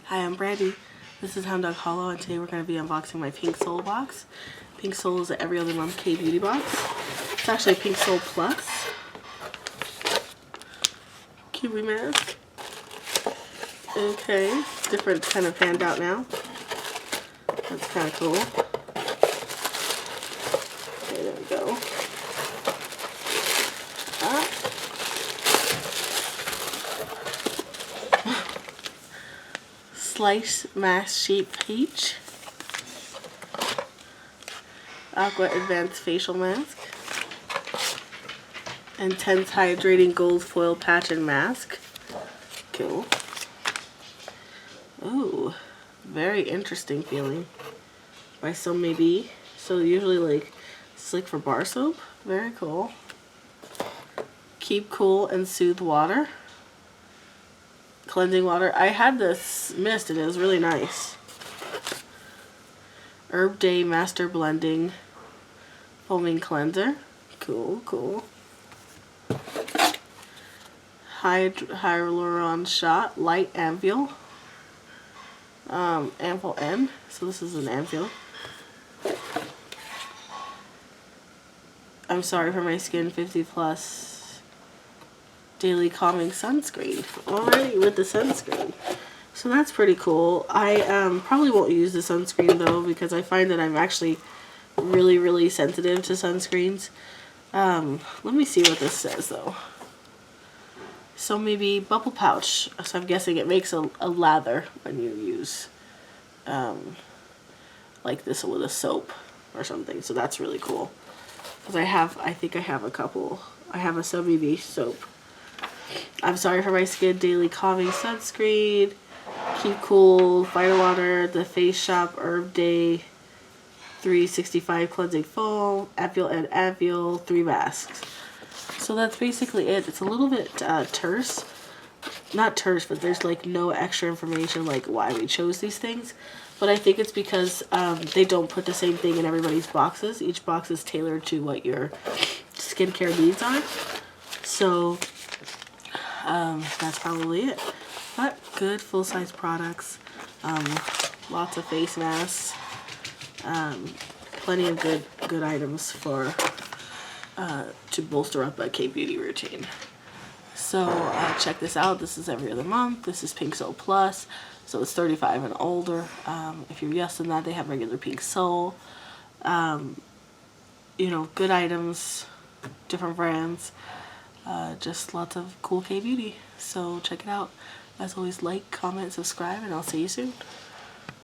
Hi, I'm Brandy. This is Hound Dog Hollow, and today we're going to be unboxing my Pink Soul box. Pink Soul is an every other month K-Beauty box. It's actually a Pink Soul Plus. Kiwi mask. Okay, different kind of handout now. That's kind of cool. Okay, there we go. Slice Mask Sheet Peach. Aqua Advanced Facial Mask. Intense Hydrating Gold Foil Patch and Mask. Cool. Ooh, very interesting feeling. By some maybe. So usually like slick for bar soap. Very cool. Keep Cool and Soothe Water. Cleansing water. I had this mist and it was really nice. Herb Day Master Blending Foaming Cleanser. Cool, cool. Hyaluron Shot Light Ampoule. Ampoule N. So this is an ampoule. I'm Sorry for My Skin 50 Plus. Daily Calming Sunscreen. Already with the sunscreen. So that's pretty cool. I probably won't use the sunscreen though because I find that I'm actually really sensitive to sunscreens. Let me see what this says though. So maybe bubble pouch. So I'm guessing it makes a lather when you use like this with a soap or something. So that's really cool. Because I think I have a couple. I have a Subby soap. I'm Sorry for My Skin Daily Calming Sunscreen, Keep Cool, Vita Water, The Face Shop Herb Day 365 Cleansing Foam, Ampoule and Ampoule, 3 masks. So that's basically it. It's a little bit terse. Not terse, but there's like no extra information like why we chose these things. But I think it's because they don't put the same thing in everybody's boxes. Each box is tailored to what your skincare needs are. So that's probably it. But good full-size products. Lots of face masks. Plenty of good items for to bolster up a K-Beauty routine. So check this out. This is every other month. This is Pink Soul Plus. So it's 35 and older. If you're yes than that, they have regular Pink Soul. You know, good items, different brands. Just lots of cool K-Beauty. So check it out. As always, like, comment, subscribe, and I'll see you soon.